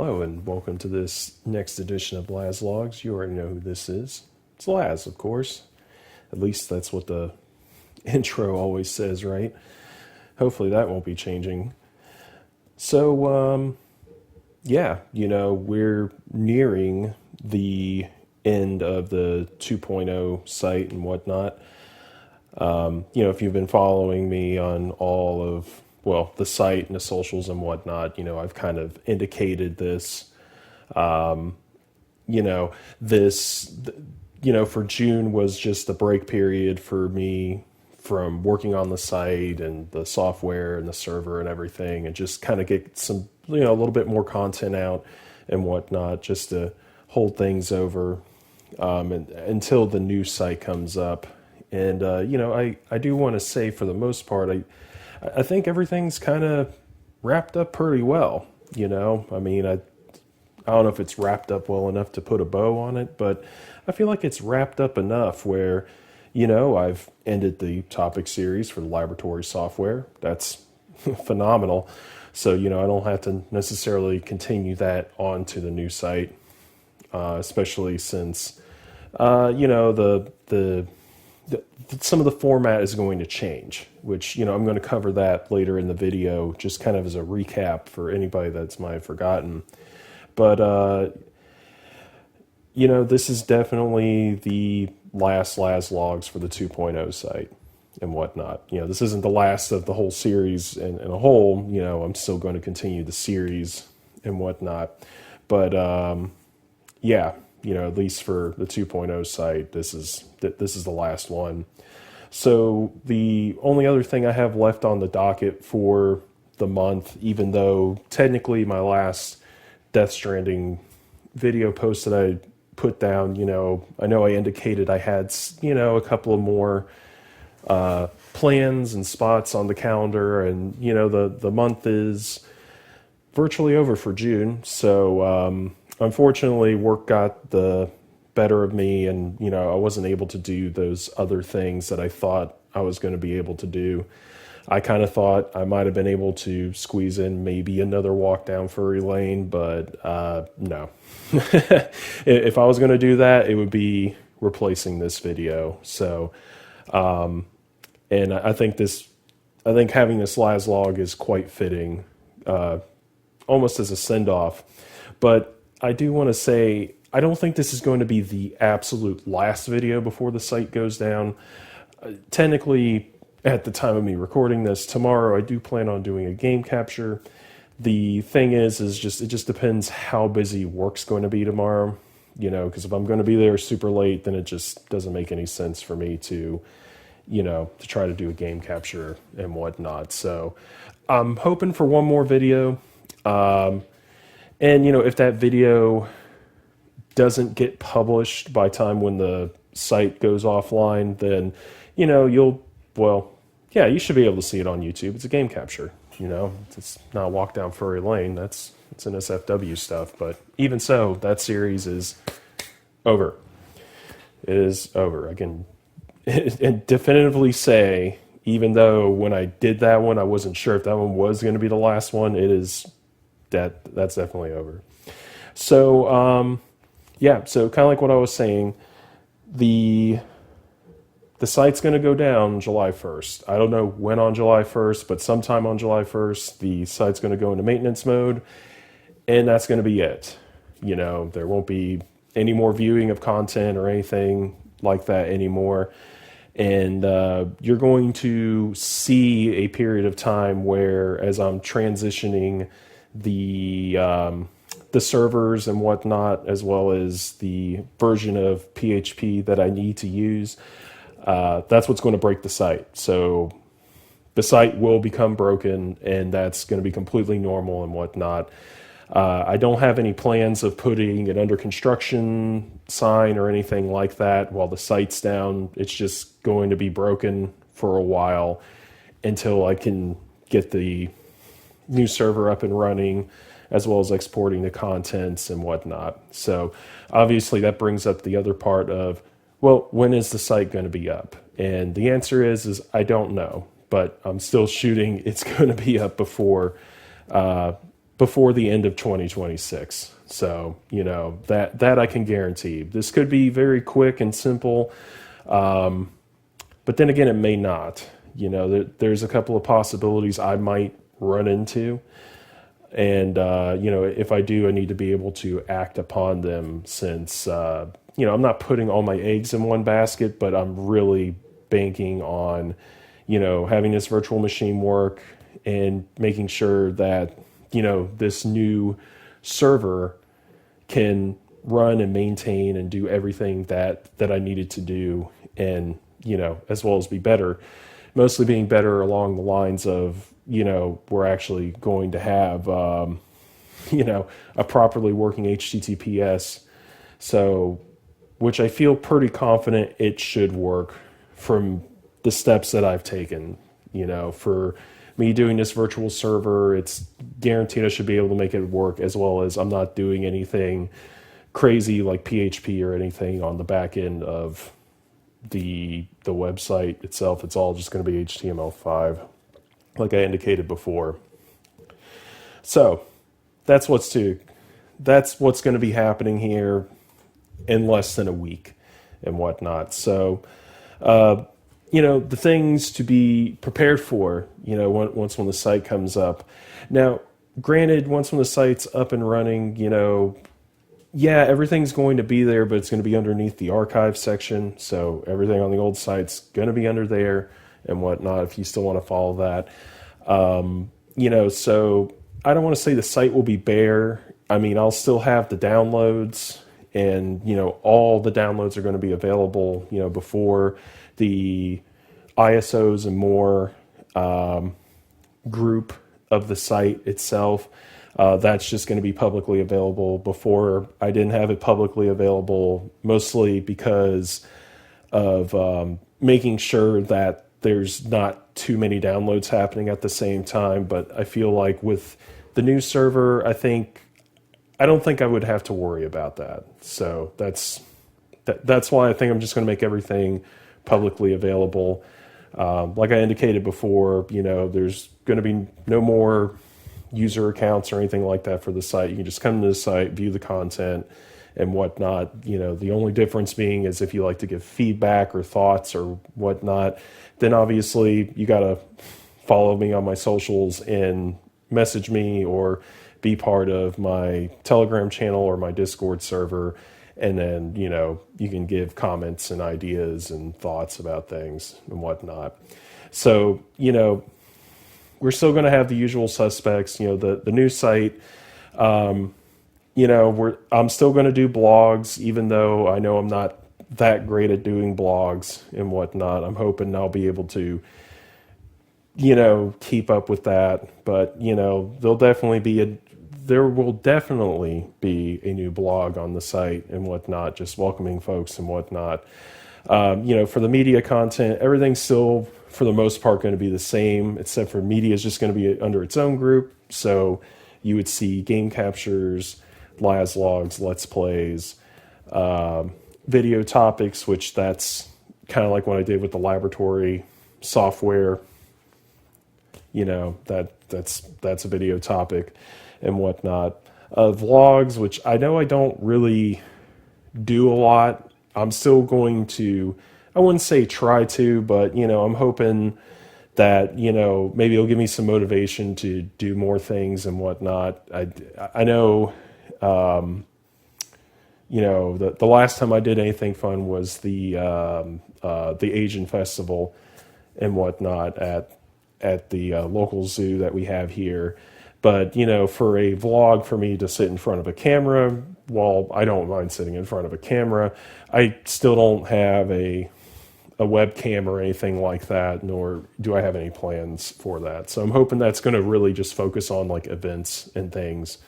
Hello and welcome to this next edition of Lazz Logs. You already know who this is. It's Lazz, of course. At least that's what the intro always says, right? Hopefully that won't be changing. So, we're nearing the end of the 2.0 site and whatnot. If you've been following me on all of the site and the socials and whatnot, I've kind of indicated this, for June was just a break period for me from working on the site and the software and the server and everything, and just kind of get some, a little bit more content out and whatnot, just to hold things over, until the new site comes up. And, I do want to say for the most part, I think everything's kind of wrapped up pretty well, I don't know if it's wrapped up well enough to put a bow on it, but I feel like it's wrapped up enough where, I've ended the topic series for the laboratory software. That's phenomenal. So, I don't have to necessarily continue that on to the new site, especially since, some of the format is going to change, which, I'm going to cover that later in the video, just kind of as a recap for anybody that's might have forgotten. But, this is definitely the last Lazz Logs for the 2.0 site and whatnot. This isn't the last of the whole series in a whole, I'm still going to continue the series and whatnot. But, at least for the 2.0 site, this is the last one. So the only other thing I have left on the docket for the month, even though technically my last Death Stranding video post that I put down, I know I indicated I had, a couple of more plans and spots on the calendar, and, the month is virtually over for June. So, unfortunately, work got the better of me, and, I wasn't able to do those other things that I thought I was going to be able to do. I kind of thought I might have been able to squeeze in maybe another walk down Furry Lane, but no. If I was going to do that, it would be replacing this video. So, and I think having this Lazz Log is quite fitting, almost as a send-off. But I do want to say, I don't think this is going to be the absolute last video before the site goes down. Technically, at the time of me recording this, tomorrow I do plan on doing a game capture. The thing is it just depends how busy work's going to be tomorrow, because if I'm going to be there super late, then it just doesn't make any sense for me to try to do a game capture and whatnot. So I'm hoping for one more video. And, if that video doesn't get published by time when the site goes offline, then, you should be able to see it on YouTube. It's a game capture, It's not Walk Down Furry Lane. It's NSFW stuff. But even so, that series is over. It is over. I can definitively say, even though when I did that one, I wasn't sure if that one was going to be the last one, that's definitely over. So, so kind of like what I was saying, the site's going to go down July 1st. I don't know when on July 1st, but sometime on July 1st, the site's going to go into maintenance mode, and that's going to be it. There won't be any more viewing of content or anything like that anymore. And you're going to see a period of time where, as I'm transitioning the servers and whatnot, as well as the version of PHP that I need to use, that's what's going to break the site. So the site will become broken, and that's going to be completely normal and whatnot. I don't have any plans of putting an under construction sign or anything like that while the site's down. It's just going to be broken for a while until I can get the new server up and running, as well as exporting the contents and whatnot. So obviously that brings up the other part of, when is the site going to be up? And the answer is I don't know, but I'm still shooting. It's going to be up before before the end of 2026. So, that I can guarantee. This could be very quick and simple, but then again, it may not. There's a couple of possibilities I might run into. And, if I do, I need to be able to act upon them since, I'm not putting all my eggs in one basket, but I'm really banking on, having this virtual machine work and making sure that, this new server can run and maintain and do everything that I needed to do, and, as well as be better, mostly being better along the lines of, we're actually going to have, a properly working HTTPS. So, which I feel pretty confident it should work from the steps that I've taken. For me doing this virtual server, it's guaranteed I should be able to make it work, as well as I'm not doing anything crazy like PHP or anything on the back end of the website itself. It's all just going to be HTML5, like I indicated before. So that's what's going to be happening here in less than a week and whatnot. So, the things to be prepared for, once when the site comes up. Now, granted, once when the site's up and running, everything's going to be there, but it's going to be underneath the archive section. So everything on the old site's going to be under there and whatnot, if you still want to follow that. So I don't want to say the site will be bare. I mean, I'll still have the downloads, and, all the downloads are going to be available, before the ISOs and more group of the site itself. That's just going to be publicly available. Before, I didn't have it publicly available, mostly because of making sure that there's not too many downloads happening at the same time. But I feel like with the new server, I don't think I would have to worry about that. So that's why I think I'm just going to make everything publicly available. Like I indicated before, there's going to be no more user accounts or anything like that for the site. You can just come to the site, view the content and whatnot. The only difference being is if you like to give feedback or thoughts or whatnot, then obviously you got to follow me on my socials and message me or be part of my Telegram channel or my Discord server. And then, you can give comments and ideas and thoughts about things and whatnot. So, we're still going to have the usual suspects, the new site. I'm still going to do blogs, even though I know I'm not that great at doing blogs and whatnot. I'm hoping I'll be able to, keep up with that. But, there will definitely be a new blog on the site and whatnot, just welcoming folks and whatnot. For the media content, everything's still, for the most part, going to be the same, except for media is just going to be under its own group. So you would see game captures, Lazz Logs, Let's Plays, video topics, which that's kind of like what I did with the laboratory software. That's a video topic and whatnot. Vlogs, which I know I don't really do a lot. I'm still going to, I wouldn't say try to, but, I'm hoping that, maybe it'll give me some motivation to do more things and whatnot. I know, the last time I did anything fun was the Asian festival and whatnot at the local zoo that we have here. But, for a vlog, for me to sit in front of a camera, while I don't mind sitting in front of a camera, I still don't have a webcam or anything like that, nor do I have any plans for that. So I'm hoping that's going to really just focus on like events and things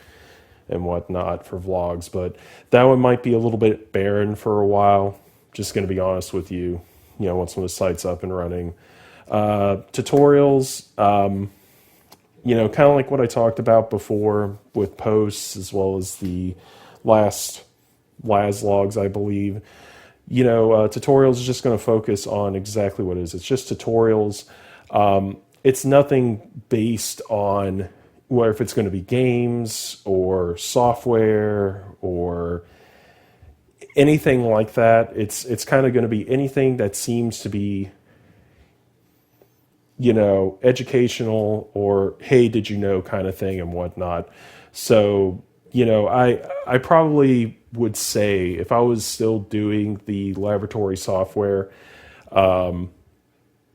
and whatnot for vlogs. But that one might be a little bit barren for a while, just going to be honest with you, once the site's up and running. Tutorials, kind of like what I talked about before with posts, as well as the last Lazz Logs, I believe. Tutorials is just going to focus on exactly what it is. It's just tutorials. It's nothing based on, whether if it's going to be games or software or anything like that. It's kind of going to be anything that seems to be, educational or, hey, did you know, kind of thing and whatnot. So, I probably would say if I was still doing the laboratory software,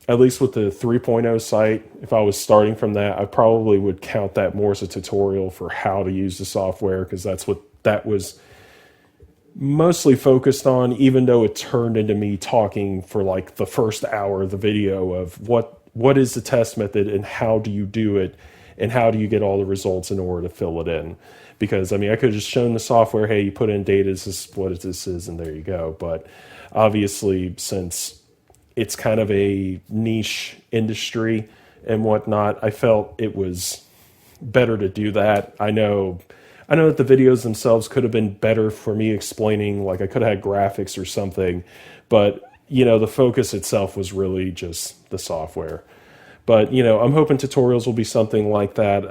at least with the 3.0 site, if I was starting from that, I probably would count that more as a tutorial for how to use the software, because that's what that was mostly focused on, even though it turned into me talking for like the first hour of the video of what is the test method and how do you do it and how do you get all the results in order to fill it in. Because, I mean, I could have just shown the software, hey, you put in data, this is what this is, and there you go. But obviously, since it's kind of a niche industry and whatnot, I felt it was better to do that. I know that the videos themselves could have been better for me explaining, like I could have had graphics or something, but, the focus itself was really just the software. But, I'm hoping tutorials will be something like that.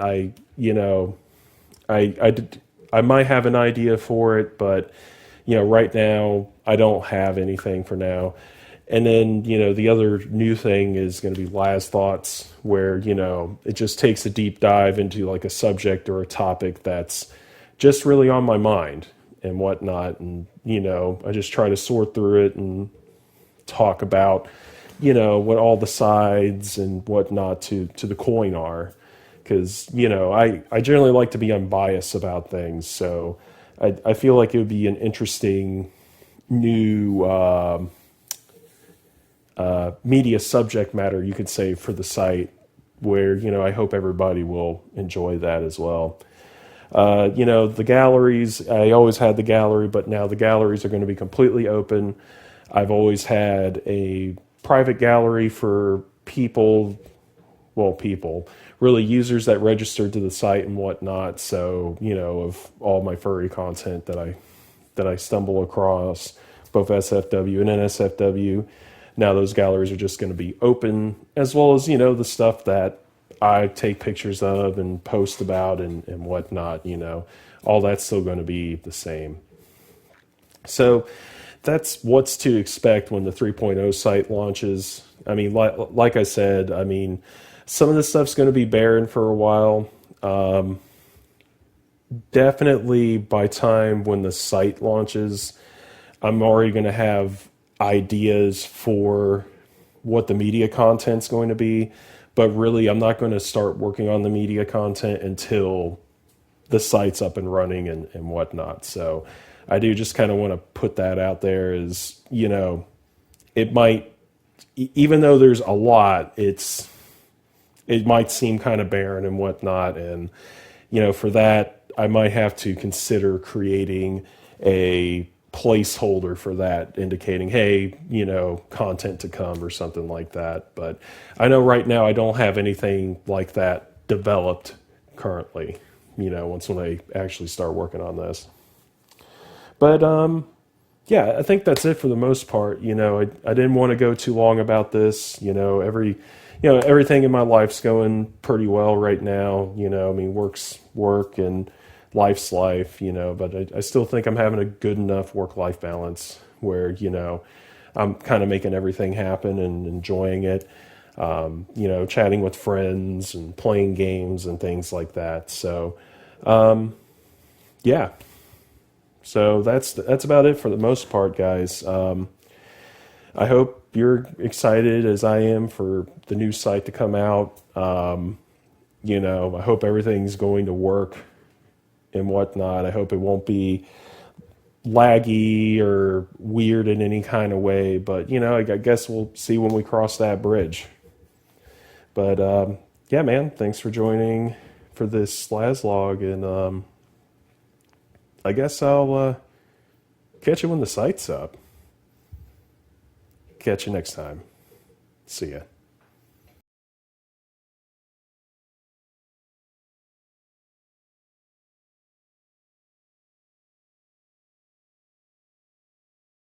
I might have an idea for it, but, right now I don't have anything for now. And then, the other new thing is going to be Lazz Thoughts, where, it just takes a deep dive into like a subject or a topic that's just really on my mind and whatnot. And, I just try to sort through it and talk about, what all the sides and whatnot to the coin are. Because, I generally like to be unbiased about things. So I feel like it would be an interesting new media subject matter, you could say, for the site, where, I hope everybody will enjoy that as well. The galleries, I always had the gallery, but now the galleries are going to be completely open. I've always had a private gallery for people, really users that registered to the site and whatnot. So, of all my furry content that I stumble across, both SFW and NSFW. Now those galleries are just going to be open, as well as, the stuff that I take pictures of and post about and whatnot, all that's still going to be the same. So that's what's to expect when the 3.0 site launches. I mean, like I said, some of this stuff's going to be barren for a while. Definitely by time when the site launches, I'm already going to have ideas for what the media content's going to be. But really, I'm not going to start working on the media content until the site's up and running and whatnot. So I do just kind of want to put that out there as, it might, even though there's a lot, it might seem kind of barren and whatnot. And, for that, I might have to consider creating a placeholder for that, indicating, hey, content to come or something like that. But I know right now I don't have anything like that developed currently, when I actually start working on this. But yeah, I think that's it for the most part. I didn't want to go too long about this. Everything in my life's going pretty well right now. Work's work and life's life, but I still think I'm having a good enough work-life balance where, I'm kind of making everything happen and enjoying it, chatting with friends and playing games and things like that. So, yeah. So that's about it for the most part, guys. I hope you're excited as I am for the new site to come out. I hope everything's going to work and whatnot. I hope it won't be laggy or weird in any kind of way, but I guess we'll see when we cross that bridge. But yeah, man, thanks for joining for this Lazz Log, and I guess I'll catch you when the site's up. Catch you next time. See ya.